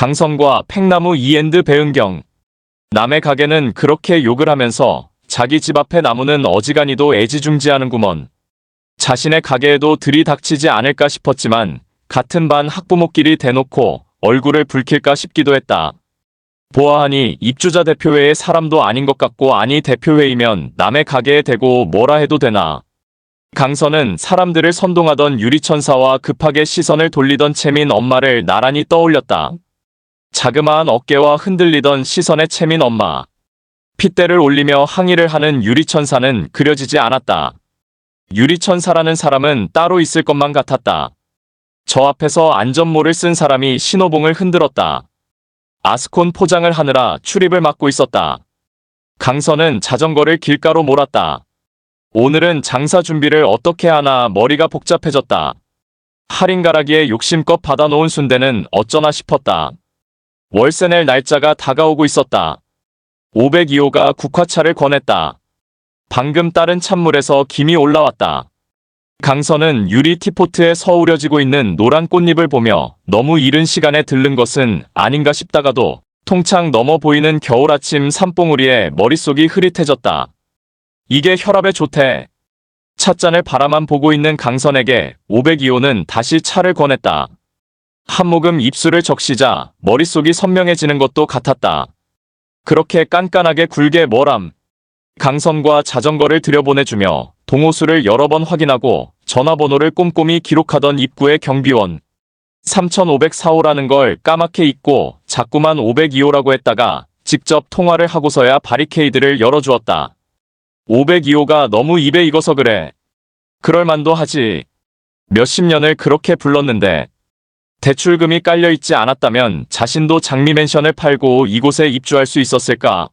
강선과 팽나무 이엔드 배은경. 남의 가게는 그렇게 욕을 하면서 자기 집 앞에 나무는 어지간히도 애지중지하는구먼. 자신의 가게에도 들이닥치지 않을까 싶었지만 같은 반 학부모끼리 대놓고 얼굴을 붉힐까 싶기도 했다. 보아하니 입주자 대표회의 사람도 아닌 것 같고, 아니 대표회의면 남의 가게에 대고 뭐라 해도 되나. 강선은 사람들을 선동하던 유리천사와 급하게 시선을 돌리던 채민 엄마를 나란히 떠올렸다. 자그마한 어깨와 흔들리던 시선의 채민 엄마. 핏대를 올리며 항의를 하는 유리천사는 그려지지 않았다. 유리천사라는 사람은 따로 있을 것만 같았다. 저 앞에서 안전모를 쓴 사람이 신호봉을 흔들었다. 아스콘 포장을 하느라 출입을 막고 있었다. 강선은 자전거를 길가로 몰았다. 오늘은 장사 준비를 어떻게 하나 머리가 복잡해졌다. 할인가라기에 욕심껏 받아놓은 순대는 어쩌나 싶었다. 월세 낼 날짜가 다가오고 있었다. 502호가 국화차를 권했다. 방금 따른 찬물에서 김이 올라왔다. 강선은 유리 티포트에 서우려지고 있는 노란 꽃잎을 보며 너무 이른 시간에 들른 것은 아닌가 싶다가도 통창 넘어 보이는 겨울 아침 산봉우리에 머릿속이 흐릿해졌다. 이게 혈압에 좋대. 찻잔을 바라만 보고 있는 강선에게 502호는 다시 차를 권했다. 한 모금 입술을 적시자 머릿속이 선명해지는 것도 같았다. 그렇게 깐깐하게 굴게 뭐람. 강선과 자전거를 들여보내주며 동호수를 여러 번 확인하고 전화번호를 꼼꼼히 기록하던 입구의 경비원. 3504호라는 걸 까맣게 잊고 자꾸만 502호라고 했다가 직접 통화를 하고서야 바리케이드를 열어주었다. 502호가 너무 입에 익어서 그래. 그럴만도 하지. 몇십 년을 그렇게 불렀는데. 대출금이 깔려있지 않았다면 자신도 장미맨션을 팔고 이곳에 입주할 수 있었을까?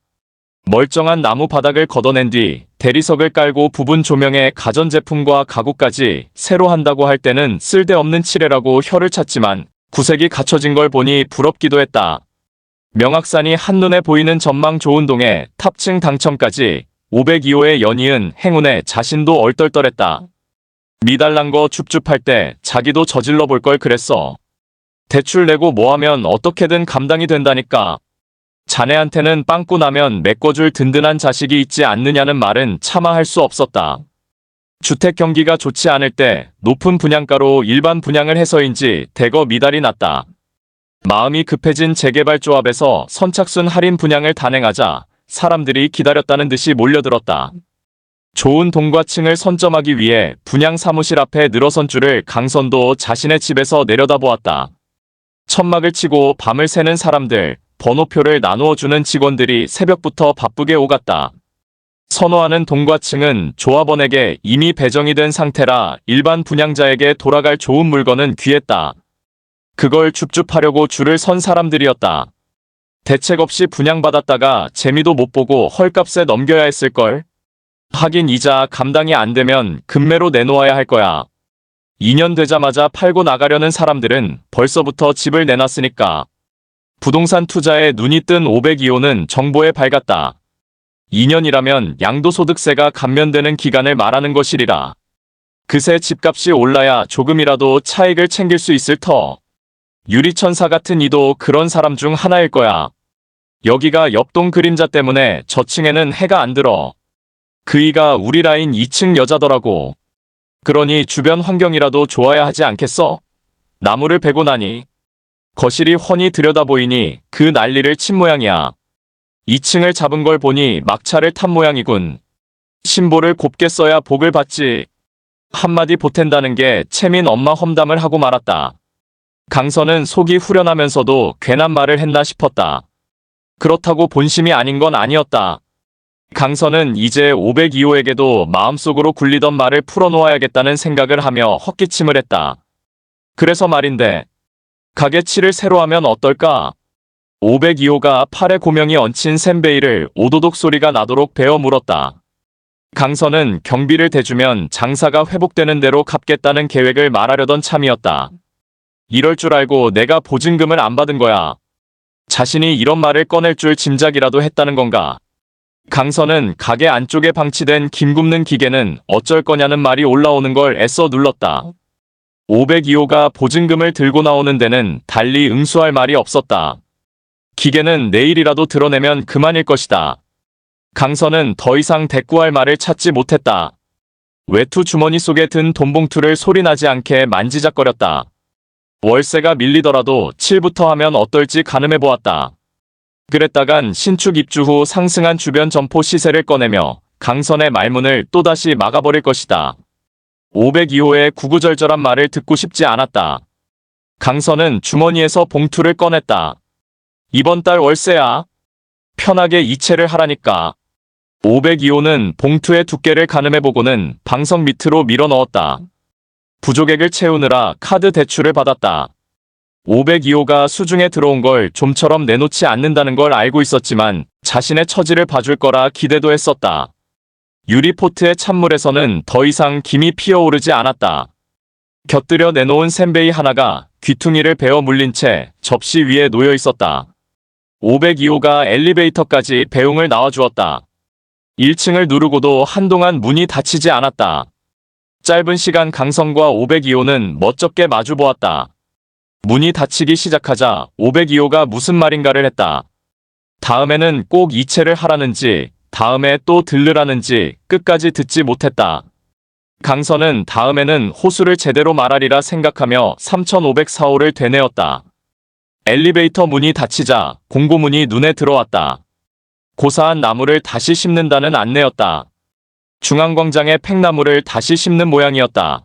멀쩡한 나무 바닥을 걷어낸 뒤 대리석을 깔고 부분 조명에 가전제품과 가구까지 새로 한다고 할 때는 쓸데없는 칠해라고 혀를 찼지만 구색이 갖춰진 걸 보니 부럽기도 했다. 명악산이 한눈에 보이는 전망 좋은 동에 탑층 당첨까지 502호의 연이은 행운에 자신도 얼떨떨했다. 미달난 거 줍줍할 때 자기도 저질러 볼 걸 그랬어. 대출 내고 뭐하면 어떻게든 감당이 된다니까. 자네한테는 빵꾸 나면 메꿔줄 든든한 자식이 있지 않느냐는 말은 차마 할 수 없었다. 주택 경기가 좋지 않을 때 높은 분양가로 일반 분양을 해서인지 대거 미달이 났다. 마음이 급해진 재개발조합에서 선착순 할인 분양을 단행하자 사람들이 기다렸다는 듯이 몰려들었다. 좋은 동과층을 선점하기 위해 분양 사무실 앞에 늘어선 줄을 강선도 자신의 집에서 내려다보았다. 천막을 치고 밤을 새는 사람들, 번호표를 나누어주는 직원들이 새벽부터 바쁘게 오갔다. 선호하는 동과층은 조합원에게 이미 배정이 된 상태라 일반 분양자에게 돌아갈 좋은 물건은 귀했다. 그걸 줍줍하려고 줄을 선 사람들이었다. 대책 없이 분양받았다가 재미도 못 보고 헐값에 넘겨야 했을걸. 하긴 이자 감당이 안 되면 금매로 내놓아야 할 거야. 2년 되자마자 팔고 나가려는 사람들은 벌써부터 집을 내놨으니까. 부동산 투자에 눈이 뜬 502호는 정보에 밝았다. 2년이라면 양도소득세가 감면되는 기간을 말하는 것이리라. 그새 집값이 올라야 조금이라도 차익을 챙길 수 있을 터. 유리천사 같은 이도 그런 사람 중 하나일 거야. 여기가 옆동 그림자 때문에 저층에는 해가 안 들어. 그 이가 우리 라인 2층 여자더라고. 그러니 주변 환경이라도 좋아야 하지 않겠어? 나무를 베고 나니 거실이 훤히 들여다보이니 그 난리를 친 모양이야. 2층을 잡은 걸 보니 막차를 탄 모양이군. 신보를 곱게 써야 복을 받지. 한마디 보탠다는 게 채민 엄마 험담을 하고 말았다. 강선은 속이 후련하면서도 괜한 말을 했나 싶었다. 그렇다고 본심이 아닌 건 아니었다. 강선은 이제 502호에게도 마음속으로 굴리던 말을 풀어놓아야겠다는 생각을 하며 헛기침을 했다. 그래서 말인데, 가게 칠을 새로 하면 어떨까? 502호가 팔에 고명이 얹힌 샌베이를 오도독 소리가 나도록 베어 물었다. 강선은 경비를 대주면 장사가 회복되는 대로 갚겠다는 계획을 말하려던 참이었다. 이럴 줄 알고 내가 보증금을 안 받은 거야. 자신이 이런 말을 꺼낼 줄 짐작이라도 했다는 건가? 강선은 가게 안쪽에 방치된 김 굽는 기계는 어쩔 거냐는 말이 올라오는 걸 애써 눌렀다. 502호가 보증금을 들고 나오는 데는 달리 응수할 말이 없었다. 기계는 내일이라도 드러내면 그만일 것이다. 강선은 더 이상 대꾸할 말을 찾지 못했다. 외투 주머니 속에 든 돈봉투를 소리나지 않게 만지작거렸다. 월세가 밀리더라도 7부터 하면 어떨지 가늠해보았다. 그랬다간 신축 입주 후 상승한 주변 점포 시세를 꺼내며 강선의 말문을 또다시 막아버릴 것이다. 502호의 구구절절한 말을 듣고 싶지 않았다. 강선은 주머니에서 봉투를 꺼냈다. 이번 달 월세야. 편하게 이체를 하라니까. 502호는 봉투의 두께를 가늠해보고는 방석 밑으로 밀어넣었다. 부족액을 채우느라 카드 대출을 받았다. 502호가 수중에 들어온 걸 좀처럼 내놓지 않는다는 걸 알고 있었지만 자신의 처지를 봐줄 거라 기대도 했었다. 유리포트의 찬물에서는 더 이상 김이 피어오르지 않았다. 곁들여 내놓은 샌베이 하나가 귀퉁이를 베어 물린 채 접시 위에 놓여 있었다. 502호가 엘리베이터까지 배웅을 나와주었다. 1층을 누르고도 한동안 문이 닫히지 않았다. 짧은 시간 강선과 502호는 멋쩍게 마주보았다. 문이 닫히기 시작하자 502호가 무슨 말인가를 했다. 다음에는 꼭 이체를 하라는지 다음에 또 들르라는지 끝까지 듣지 못했다. 강선은 다음에는 호수를 제대로 말하리라 생각하며 3504호를 되뇌었다. 엘리베이터 문이 닫히자 공고문이 눈에 들어왔다. 고사한 나무를 다시 심는다는 안내였다. 중앙광장의 팽나무를 다시 심는 모양이었다.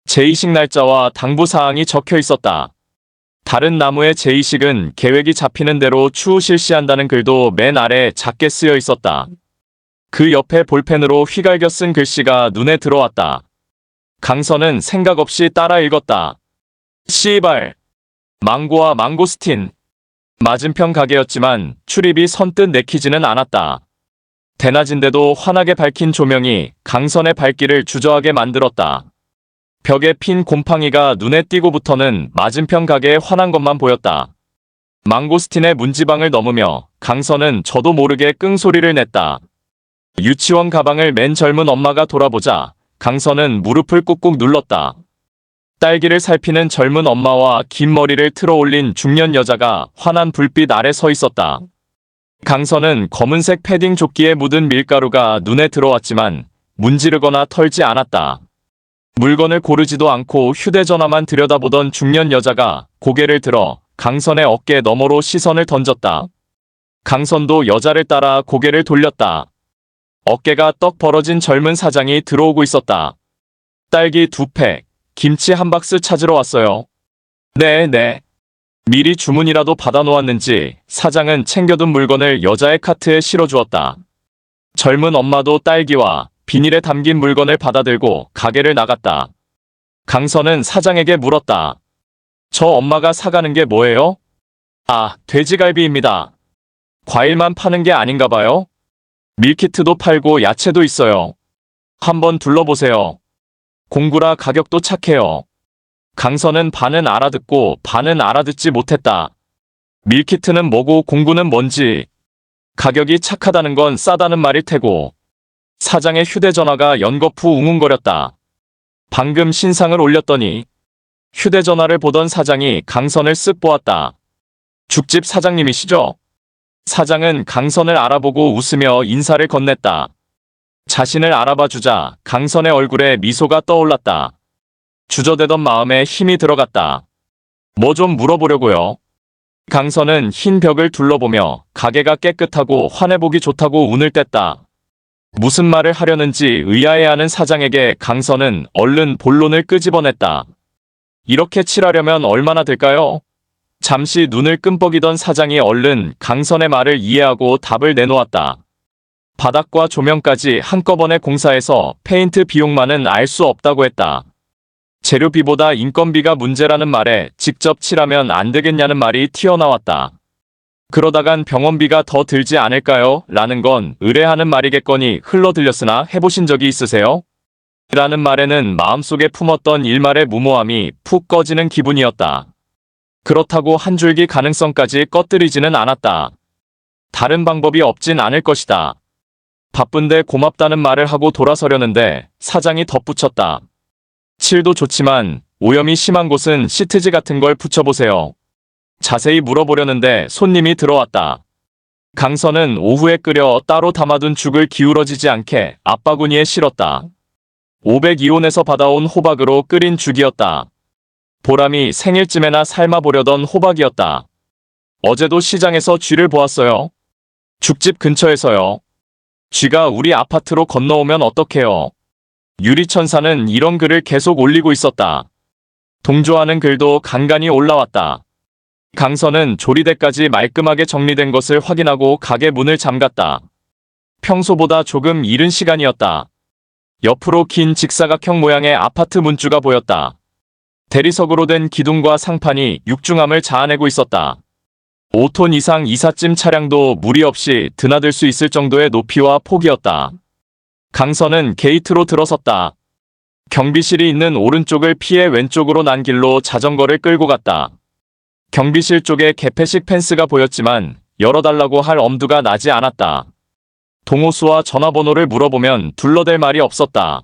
재이식 날짜와 당부 사항이 적혀 있었다. 다른 나무의 재이식은 계획이 잡히는 대로 추후 실시한다는 글도 맨 아래 작게 쓰여 있었다. 그 옆에 볼펜으로 휘갈겨 쓴 글씨가 눈에 들어왔다. 강선은 생각 없이 따라 읽었다. 씨발. 망고와 망고스틴. 맞은편 가게였지만 출입이 선뜻 내키지는 않았다. 대낮인데도 환하게 밝힌 조명이 강선의 발길을 주저하게 만들었다. 벽에 핀 곰팡이가 눈에 띄고부터는 맞은편 가게에 환한 것만 보였다. 망고스틴의 문지방을 넘으며 강선은 저도 모르게 끙소리를 냈다. 유치원 가방을 맨 젊은 엄마가 돌아보자 강선은 무릎을 꾹꾹 눌렀다. 딸기를 살피는 젊은 엄마와 긴 머리를 틀어 올린 중년 여자가 환한 불빛 아래 서 있었다. 강선은 검은색 패딩 조끼에 묻은 밀가루가 눈에 들어왔지만 문지르거나 털지 않았다. 물건을 고르지도 않고 휴대전화만 들여다보던 중년 여자가 고개를 들어 강선의 어깨 너머로 시선을 던졌다. 강선도 여자를 따라 고개를 돌렸다. 어깨가 떡 벌어진 젊은 사장이 들어오고 있었다. 딸기 2팩, 김치 1박스 찾으러 왔어요. 네. 미리 주문이라도 받아놓았는지 사장은 챙겨둔 물건을 여자의 카트에 실어주었다. 젊은 엄마도 딸기와 비닐에 담긴 물건을 받아들고 가게를 나갔다. 강선은 사장에게 물었다. 저 엄마가 사가는 게 뭐예요? 아, 돼지갈비입니다. 과일만 파는 게 아닌가 봐요? 밀키트도 팔고 야채도 있어요. 한번 둘러보세요. 공구라 가격도 착해요. 강선은 반은 알아듣고 반은 알아듣지 못했다. 밀키트는 뭐고 공구는 뭔지. 가격이 착하다는 건 싸다는 말일 테고. 사장의 휴대전화가 연거푸 웅웅거렸다. 방금 신상을 올렸더니 휴대전화를 보던 사장이 강선을 쓱 보았다. 죽집 사장님이시죠? 사장은 강선을 알아보고 웃으며 인사를 건넸다. 자신을 알아봐주자 강선의 얼굴에 미소가 떠올랐다. 주저대던 마음에 힘이 들어갔다. 뭐 좀 물어보려고요. 강선은 흰 벽을 둘러보며 가게가 깨끗하고 환해보기 좋다고 운을 뗐다. 무슨 말을 하려는지 의아해하는 사장에게 강선은 얼른 본론을 끄집어냈다. 이렇게 칠하려면 얼마나 들까요? 잠시 눈을 끔뻑이던 사장이 얼른 강선의 말을 이해하고 답을 내놓았다. 바닥과 조명까지 한꺼번에 공사해서 페인트 비용만은 알 수 없다고 했다. 재료비보다 인건비가 문제라는 말에 직접 칠하면 안 되겠냐는 말이 튀어나왔다. 그러다간 병원비가 더 들지 않을까요? 라는 건 의뢰하는 말이겠거니 흘러들렸으나 해보신 적이 있으세요? 라는 말에는 마음속에 품었던 일말의 무모함이 푹 꺼지는 기분이었다. 그렇다고 한 줄기 가능성까지 꺼뜨리지는 않았다. 다른 방법이 없진 않을 것이다. 바쁜데 고맙다는 말을 하고 돌아서려는데 사장이 덧붙였다. 칠도 좋지만 오염이 심한 곳은 시트지 같은 걸 붙여보세요. 자세히 물어보려는데 손님이 들어왔다. 강선은 오후에 끓여 따로 담아둔 죽을 기울어지지 않게 앞바구니에 실었다. 502호에서 받아온 호박으로 끓인 죽이었다. 보람이 생일쯤에나 삶아보려던 호박이었다. 어제도 시장에서 쥐를 보았어요. 죽집 근처에서요. 쥐가 우리 아파트로 건너오면 어떡해요. 유리천사는 이런 글을 계속 올리고 있었다. 동조하는 글도 간간히 올라왔다. 강선은 조리대까지 말끔하게 정리된 것을 확인하고 가게 문을 잠갔다. 평소보다 조금 이른 시간이었다. 옆으로 긴 직사각형 모양의 아파트 문주가 보였다. 대리석으로 된 기둥과 상판이 육중함을 자아내고 있었다. 5톤 이상 이삿짐 차량도 무리 없이 드나들 수 있을 정도의 높이와 폭이었다. 강선은 게이트로 들어섰다. 경비실이 있는 오른쪽을 피해 왼쪽으로 난 길로 자전거를 끌고 갔다. 경비실 쪽에 개폐식 펜스가 보였지만 열어달라고 할 엄두가 나지 않았다. 동호수와 전화번호를 물어보면 둘러댈 말이 없었다.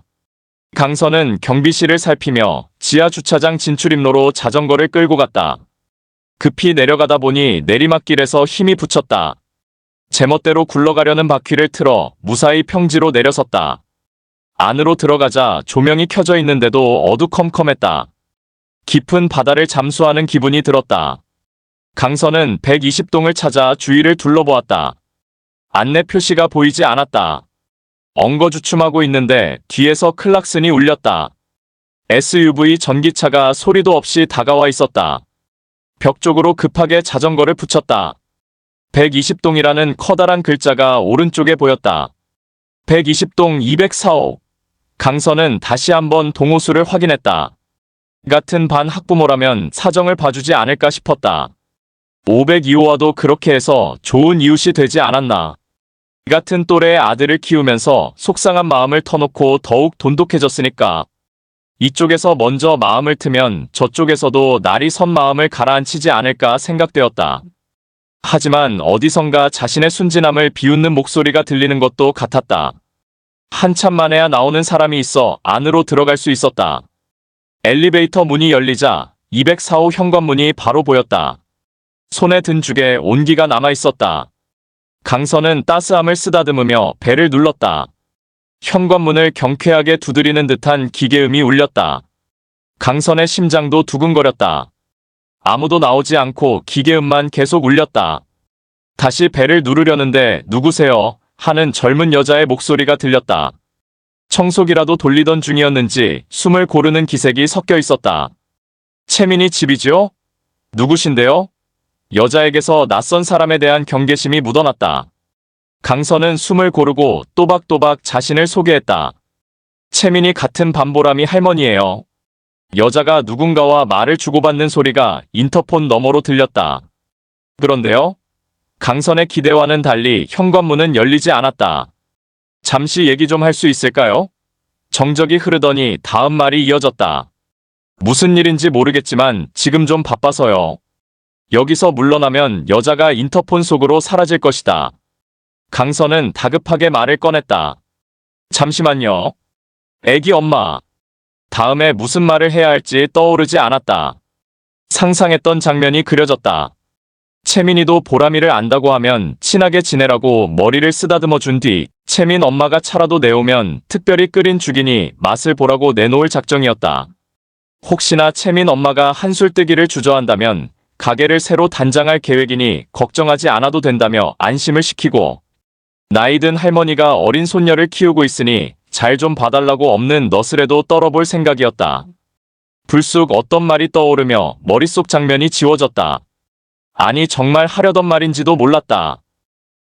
강선은 경비실을 살피며 지하 주차장 진출입로로 자전거를 끌고 갔다. 급히 내려가다 보니 내리막길에서 힘이 붙였다. 제멋대로 굴러가려는 바퀴를 틀어 무사히 평지로 내려섰다. 안으로 들어가자 조명이 켜져 있는데도 어두컴컴했다. 깊은 바다를 잠수하는 기분이 들었다. 강선은 120동을 찾아 주위를 둘러보았다. 안내 표시가 보이지 않았다. 엉거주춤하고 있는데 뒤에서 클락슨이 울렸다. SUV 전기차가 소리도 없이 다가와 있었다. 벽 쪽으로 급하게 자전거를 붙였다. 120동이라는 커다란 글자가 오른쪽에 보였다. 120동 204호. 강선은 다시 한번 동호수를 확인했다. 같은 반 학부모라면 사정을 봐주지 않을까 싶었다. 502호와도 그렇게 해서 좋은 이웃이 되지 않았나. 같은 또래의 아들을 키우면서 속상한 마음을 터놓고 더욱 돈독해졌으니까. 이쪽에서 먼저 마음을 트면 저쪽에서도 날이 선 마음을 가라앉히지 않을까 생각되었다. 하지만 어디선가 자신의 순진함을 비웃는 목소리가 들리는 것도 같았다. 한참 만에야 나오는 사람이 있어 안으로 들어갈 수 있었다. 엘리베이터 문이 열리자 204호 현관문이 바로 보였다. 손에 든 죽에 온기가 남아있었다. 강선은 따스함을 쓰다듬으며 배를 눌렀다. 현관문을 경쾌하게 두드리는 듯한 기계음이 울렸다. 강선의 심장도 두근거렸다. 아무도 나오지 않고 기계음만 계속 울렸다. 다시 배를 누르려는데 누구세요? 하는 젊은 여자의 목소리가 들렸다. 청소기라도 돌리던 중이었는지 숨을 고르는 기색이 섞여 있었다. 채민이 집이지요? 누구신데요? 여자에게서 낯선 사람에 대한 경계심이 묻어났다. 강선은 숨을 고르고 또박또박 자신을 소개했다. 채민이 같은 밤보람이 할머니예요. 여자가 누군가와 말을 주고받는 소리가 인터폰 너머로 들렸다. 그런데요? 강선의 기대와는 달리 현관문은 열리지 않았다. 잠시 얘기 좀 할 수 있을까요? 정적이 흐르더니 다음 말이 이어졌다. 무슨 일인지 모르겠지만 지금 좀 바빠서요. 여기서 물러나면 여자가 인터폰 속으로 사라질 것이다. 강선은 다급하게 말을 꺼냈다. 잠시만요. 애기 엄마. 다음에 무슨 말을 해야 할지 떠오르지 않았다. 상상했던 장면이 그려졌다. 채민이도 보람이를 안다고 하면 친하게 지내라고 머리를 쓰다듬어 준 뒤 채민 엄마가 차라도 내오면 특별히 끓인 죽이니 맛을 보라고 내놓을 작정이었다. 혹시나 채민 엄마가 한술 뜨기를 주저한다면 가게를 새로 단장할 계획이니 걱정하지 않아도 된다며 안심을 시키고, 나이든 할머니가 어린 손녀를 키우고 있으니 잘 좀 봐달라고 없는 너스레도 떨어볼 생각이었다. 불쑥 어떤 말이 떠오르며 머릿속 장면이 지워졌다. 아니 정말 하려던 말인지도 몰랐다.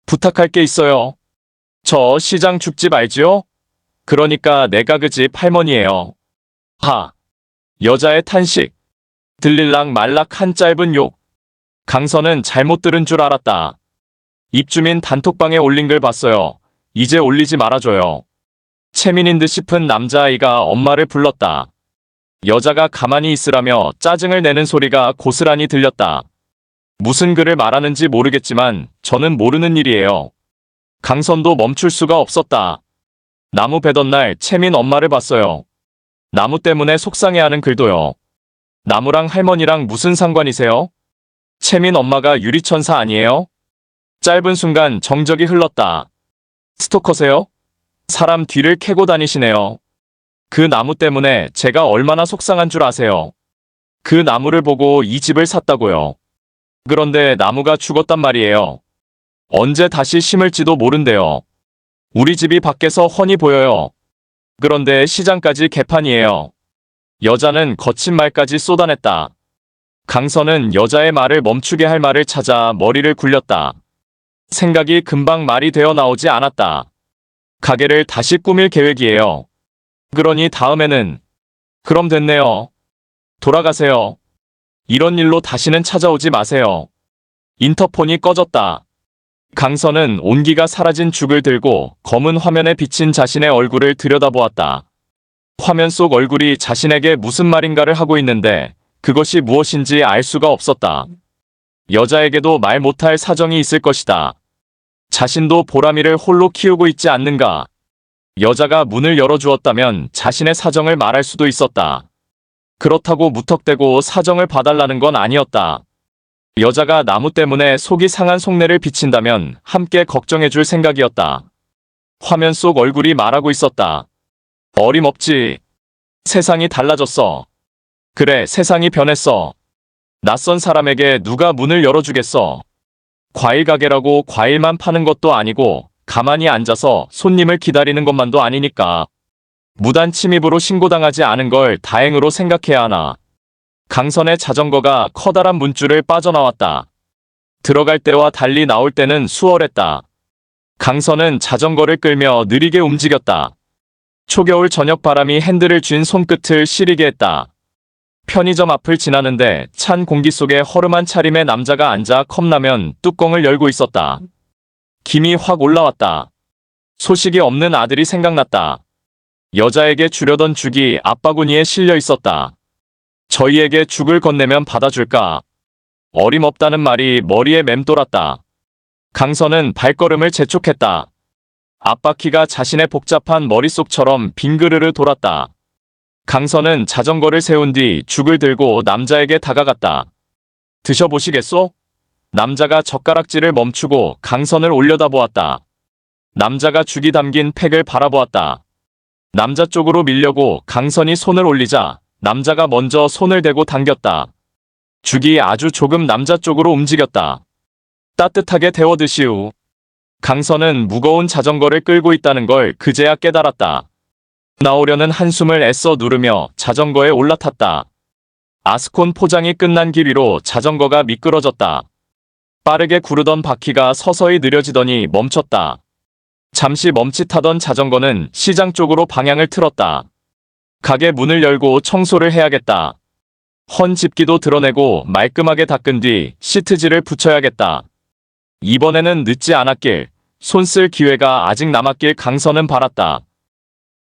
부탁할 게 있어요. 저 시장 죽집 알지요? 그러니까 내가 그 집 할머니예요. 하. 여자의 탄식. 들릴락 말락 한 짧은 욕. 강선은 잘못 들은 줄 알았다. 입주민 단톡방에 올린 글 봤어요. 이제 올리지 말아줘요. 채민인 듯 싶은 남자아이가 엄마를 불렀다. 여자가 가만히 있으라며 짜증을 내는 소리가 고스란히 들렸다. 무슨 글을 말하는지 모르겠지만 저는 모르는 일이에요. 강선도 멈출 수가 없었다. 나무 베던 날 채민 엄마를 봤어요. 나무 때문에 속상해하는 글도요. 나무랑 할머니랑 무슨 상관이세요? 채민 엄마가 유리천사 아니에요? 짧은 순간 정적이 흘렀다. 스토커세요? 사람 뒤를 캐고 다니시네요. 그 나무 때문에 제가 얼마나 속상한 줄 아세요? 그 나무를 보고 이 집을 샀다고요. 그런데 나무가 죽었단 말이에요. 언제 다시 심을지도 모른대요. 우리 집이 밖에서 훤히 보여요. 그런데 시장까지 개판이에요. 여자는 거친 말까지 쏟아냈다. 강선은 여자의 말을 멈추게 할 말을 찾아 머리를 굴렸다. 생각이 금방 말이 되어 나오지 않았다. 가게를 다시 꾸밀 계획이에요. 그러니 다음에는 그럼 됐네요. 돌아가세요. 이런 일로 다시는 찾아오지 마세요. 인터폰이 꺼졌다. 강선은 온기가 사라진 죽을 들고 검은 화면에 비친 자신의 얼굴을 들여다보았다. 화면 속 얼굴이 자신에게 무슨 말인가를 하고 있는데 그것이 무엇인지 알 수가 없었다. 여자에게도 말 못할 사정이 있을 것이다. 자신도 보람이를 홀로 키우고 있지 않는가. 여자가 문을 열어주었다면 자신의 사정을 말할 수도 있었다. 그렇다고 무턱대고 사정을 봐달라는 건 아니었다. 여자가 나무 때문에 속이 상한 속내를 비친다면 함께 걱정해줄 생각이었다. 화면 속 얼굴이 말하고 있었다. 어림없지. 세상이 달라졌어. 그래, 세상이 변했어. 낯선 사람에게 누가 문을 열어주겠어. 과일 가게라고 과일만 파는 것도 아니고 가만히 앉아서 손님을 기다리는 것만도 아니니까. 무단 침입으로 신고당하지 않은 걸 다행으로 생각해야 하나. 강선의 자전거가 커다란 문줄을 빠져나왔다. 들어갈 때와 달리 나올 때는 수월했다. 강선은 자전거를 끌며 느리게 움직였다. 초겨울 저녁 바람이 핸들을 쥔 손끝을 시리게 했다. 편의점 앞을 지나는데 찬 공기 속에 허름한 차림의 남자가 앉아 컵라면 뚜껑을 열고 있었다. 김이 확 올라왔다. 소식이 없는 아들이 생각났다. 여자에게 주려던 죽이 앞바구니에 실려 있었다. 저희에게 죽을 건네면 받아줄까? 어림없다는 말이 머리에 맴돌았다. 강선은 발걸음을 재촉했다. 앞바퀴가 자신의 복잡한 머릿속처럼 빙그르르 돌았다. 강선은 자전거를 세운 뒤 죽을 들고 남자에게 다가갔다. 드셔보시겠소? 남자가 젓가락질을 멈추고 강선을 올려다보았다. 남자가 죽이 담긴 팩을 바라보았다. 남자 쪽으로 밀려고 강선이 손을 올리자 남자가 먼저 손을 대고 당겼다. 죽이 아주 조금 남자 쪽으로 움직였다. 따뜻하게 데워 드시오. 강선은 무거운 자전거를 끌고 있다는 걸 그제야 깨달았다. 나오려는 한숨을 애써 누르며 자전거에 올라탔다. 아스콘 포장이 끝난 길 위로 자전거가 미끄러졌다. 빠르게 구르던 바퀴가 서서히 느려지더니 멈췄다. 잠시 멈칫하던 자전거는 시장 쪽으로 방향을 틀었다. 가게 문을 열고 청소를 해야겠다. 헌 집기도 드러내고 말끔하게 닦은 뒤 시트지를 붙여야겠다. 이번에는 늦지 않았길, 손쓸 기회가 아직 남았길 강선은 바랐다.